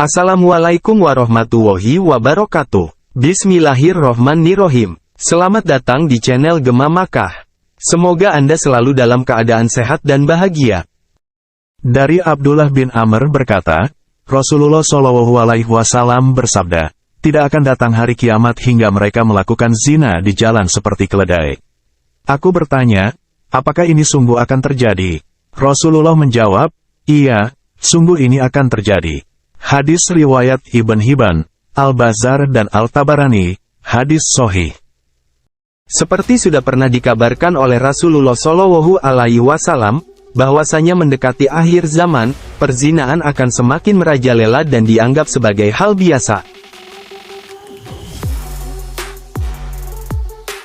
Assalamualaikum warahmatullahi wabarakatuh. Bismillahirrohmanirrohim. Selamat datang di channel Gema Makkah. Semoga Anda selalu dalam keadaan sehat dan bahagia. Dari Abdullah bin Amr berkata, Rasulullah Shallallahu Alaihi Wasallam bersabda, tidak akan datang hari kiamat hingga mereka melakukan zina di jalan seperti keledai. Aku bertanya, apakah ini sungguh akan terjadi? Rasulullah menjawab, iya, sungguh ini akan terjadi. Hadis riwayat Ibn Hibban, Al-Bazzar dan Al-Tabarani, hadis sahih. Seperti sudah pernah dikabarkan oleh Rasulullah Shallallahu Alaihi Wasallam, bahwasanya mendekati akhir zaman, perzinaan akan semakin merajalela dan dianggap sebagai hal biasa.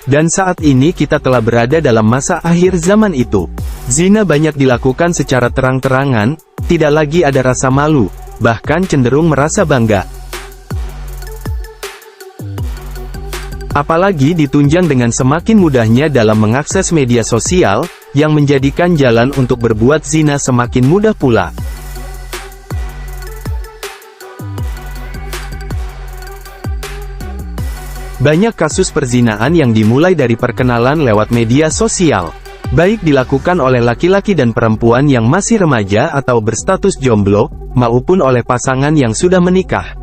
Dan saat ini kita telah berada dalam masa akhir zaman itu. Zina banyak dilakukan secara terang-terangan, tidak lagi ada rasa malu, bahkan cenderung merasa bangga. Apalagi ditunjang dengan semakin mudahnya dalam mengakses media sosial, yang menjadikan jalan untuk berbuat zina semakin mudah pula. Banyak kasus perzinaan yang dimulai dari perkenalan lewat media sosial, baik dilakukan oleh laki-laki dan perempuan yang masih remaja atau berstatus jomblo, maupun oleh pasangan yang sudah menikah.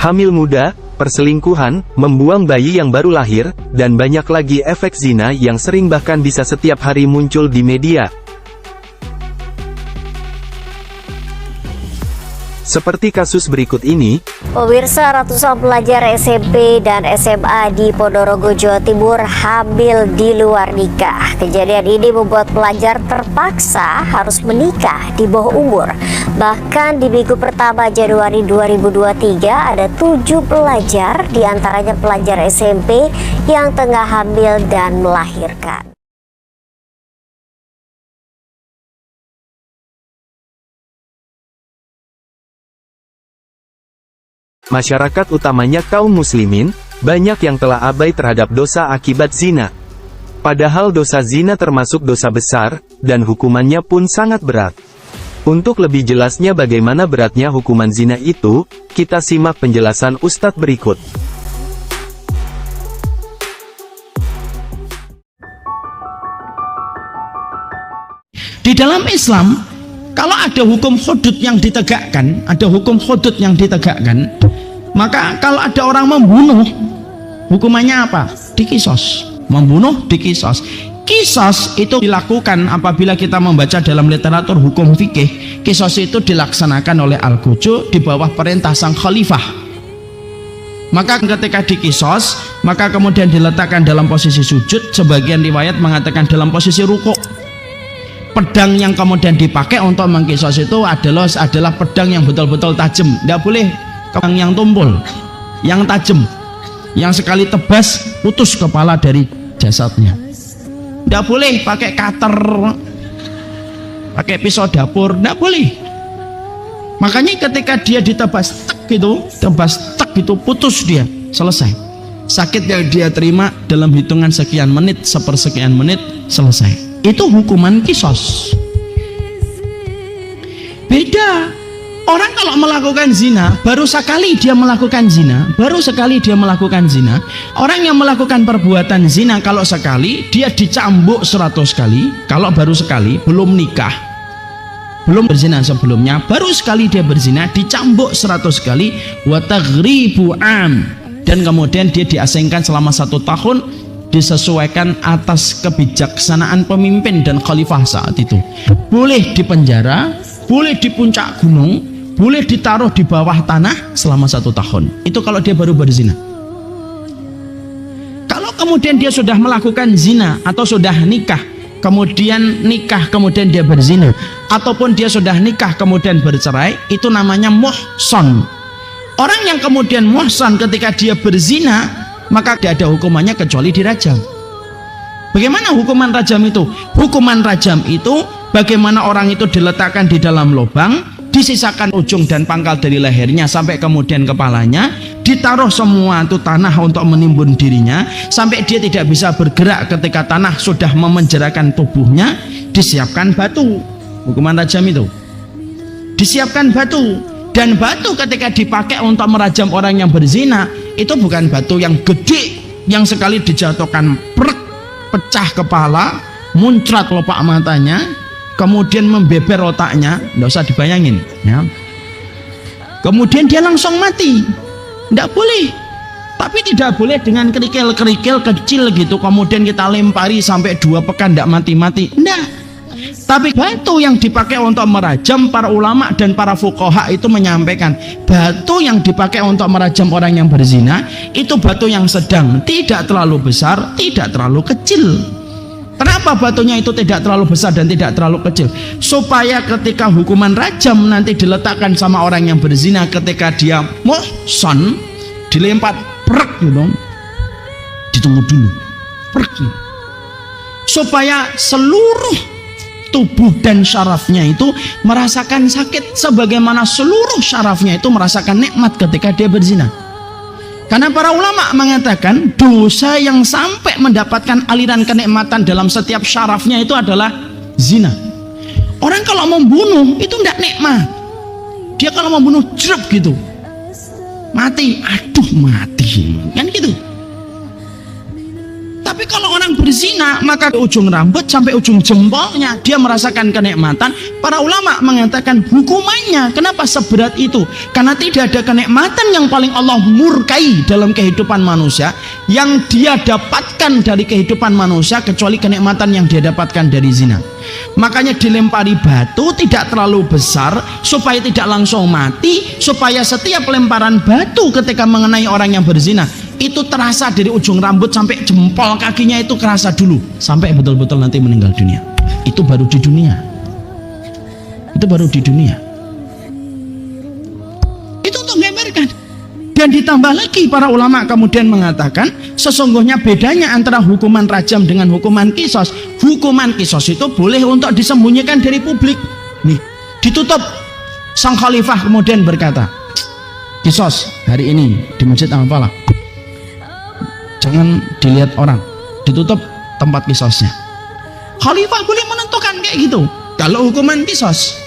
Hamil muda, perselingkuhan, membuang bayi yang baru lahir, dan banyak lagi efek zina yang sering bahkan bisa setiap hari muncul di media. Seperti kasus berikut ini. Pemirsa, ratusan pelajar SMP dan SMA di Ponorogo, Jawa Timur hamil di luar nikah. Kejadian ini membuat pelajar terpaksa harus menikah di bawah umur. Bahkan di minggu pertama Januari 2023 ada 7 pelajar, diantaranya pelajar SMP yang tengah hamil dan melahirkan. Masyarakat utamanya kaum muslimin, banyak yang telah abai terhadap dosa akibat zina. Padahal dosa zina termasuk dosa besar, dan hukumannya pun sangat berat. Untuk lebih jelasnya bagaimana beratnya hukuman zina itu, kita simak penjelasan Ustadz berikut. Di dalam Islam, kalau ada hukum hudud yang ditegakkan, maka kalau ada orang membunuh, hukumannya apa? Dikisos. Membunuh dikisos. Kisos itu dilakukan apabila kita membaca dalam literatur hukum fikih. Kisos itu dilaksanakan oleh Al-Qucu di bawah perintah sang khalifah. Maka ketika dikisos, maka kemudian diletakkan dalam posisi sujud. Sebagian riwayat mengatakan dalam posisi rukuk. Pedang yang kemudian dipakai untuk mengkisos itu adalah pedang yang betul-betul tajam. Tidak boleh pedang yang tumpul, yang tajam, yang sekali tebas putus kepala dari jasadnya. Tidak boleh pakai cutter, pakai pisau dapur, tidak boleh. Makanya ketika dia ditebas tek gitu, putus dia, selesai. Sakit yang dia terima dalam hitungan sekian menit, sepersekian menit, selesai. Itu hukuman kisos. Beda. Orang kalau melakukan zina, baru sekali dia melakukan zina. Orang yang melakukan perbuatan zina, kalau sekali, dia dicambuk 100 kali. Kalau baru sekali, belum nikah, belum berzina sebelumnya, baru sekali dia berzina, dicambuk 100 kali. Wa taghribu am. Dan kemudian dia diasingkan selama 1 tahun, disesuaikan atas kebijaksanaan pemimpin dan khalifah saat itu. Boleh dipenjara, boleh di puncak gunung, boleh ditaruh di bawah tanah selama 1 tahun. Itu kalau dia baru berzina. Kalau kemudian dia sudah melakukan zina atau sudah nikah, kemudian dia berzina, ataupun dia sudah nikah kemudian bercerai, itu namanya muhsan. Orang yang kemudian muhsan ketika dia berzina, maka tidak ada hukumannya kecuali dirajam. Bagaimana hukuman rajam itu? Hukuman rajam itu bagaimana orang itu diletakkan di dalam lubang, disisakan ujung dan pangkal dari lehernya sampai kemudian kepalanya, ditaruh semua itu tanah untuk menimbun dirinya sampai dia tidak bisa bergerak ketika tanah sudah memenjarakan tubuhnya. Disiapkan batu, hukuman rajam itu disiapkan batu, dan batu ketika dipakai untuk merajam orang yang berzina itu bukan batu yang gede yang sekali dijatuhkan prek, pecah kepala, muncrat kelopak matanya, kemudian membeber otaknya, nggak usah dibayangin ya. Kemudian dia langsung mati, nggak boleh. Tapi tidak boleh dengan kerikil-kerikil kecil gitu kemudian kita lempari sampai 2 pekan nggak mati-mati, enggak. Tapi batu yang dipakai untuk merajam, para ulama dan para fuqaha itu menyampaikan batu yang dipakai untuk merajam orang yang berzina itu batu yang sedang, tidak terlalu besar, tidak terlalu kecil. Kenapa batunya itu tidak terlalu besar dan tidak terlalu kecil? Supaya ketika hukuman rajam nanti diletakkan sama orang yang berzina, ketika dia muhsan, dilempar prek gitu, ditunggu dulu prek, supaya seluruh tubuh dan syarafnya itu merasakan sakit sebagaimana seluruh syarafnya itu merasakan nikmat ketika dia berzina. Karena para ulama mengatakan dosa yang sampai mendapatkan aliran kenikmatan dalam setiap syarafnya itu adalah zina. Orang kalau membunuh itu tidak nikmat. Dia kalau membunuh jeruk gitu, mati, aduh mati, kan gitu. Tapi kalau orang berzina, maka ujung rambut sampai ujung jempolnya dia merasakan kenikmatan. Para ulama mengatakan hukumannya kenapa seberat itu? Karena tidak ada kenikmatan yang paling Allah murkai dalam kehidupan manusia yang dia dapatkan dari kehidupan manusia kecuali kenikmatan yang dia dapatkan dari zina. Makanya dilempari batu tidak terlalu besar supaya tidak langsung mati, supaya setiap lemparan batu ketika mengenai orang yang berzina itu terasa dari ujung rambut sampai jempol kakinya itu kerasa dulu sampai betul-betul nanti meninggal dunia. Itu baru di dunia. Itu baru di dunia. Itu untuk menggambarkan. Dan ditambah lagi para ulama kemudian mengatakan sesungguhnya bedanya antara hukuman rajam dengan hukuman kisos. Hukuman kisos itu boleh untuk disembunyikan dari publik. Nih, ditutup. Sang khalifah kemudian berkata, kisos hari ini di Masjid Al-Falah jangan dilihat orang, ditutup tempat kisosnya. Khalifah boleh menentukan kayak gitu kalau hukuman kisos.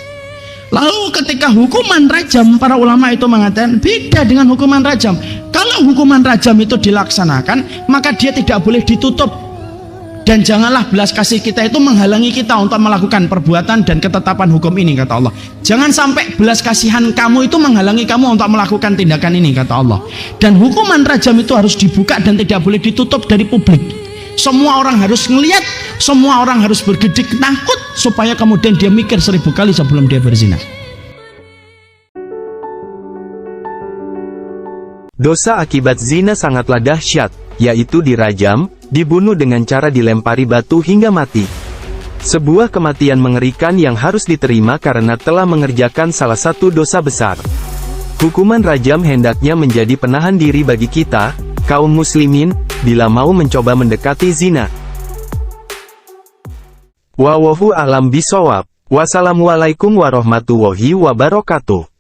Lalu ketika hukuman rajam, para ulama itu mengatakan beda dengan hukuman rajam. Kalau hukuman rajam itu dilaksanakan, maka dia tidak boleh ditutup. Dan janganlah belas kasih kita itu menghalangi kita untuk melakukan perbuatan dan ketetapan hukum ini, kata Allah. Jangan sampai belas kasihan kamu itu menghalangi kamu untuk melakukan tindakan ini, kata Allah. Dan hukuman rajam itu harus dibuka dan tidak boleh ditutup dari publik. Semua orang harus ngelihat, semua orang harus bergedik takut supaya kemudian dia mikir 1000 kali sebelum dia berzina. Dosa akibat zina sangatlah dahsyat, yaitu dirajam, dibunuh dengan cara dilempari batu hingga mati. Sebuah kematian mengerikan yang harus diterima karena telah mengerjakan salah satu dosa besar. Hukuman rajam hendaknya menjadi penahan diri bagi kita, kaum muslimin, bila mau mencoba mendekati zina. Wallahu a'lam bishawab. Wassalamualaikum warahmatullahi wabarakatuh.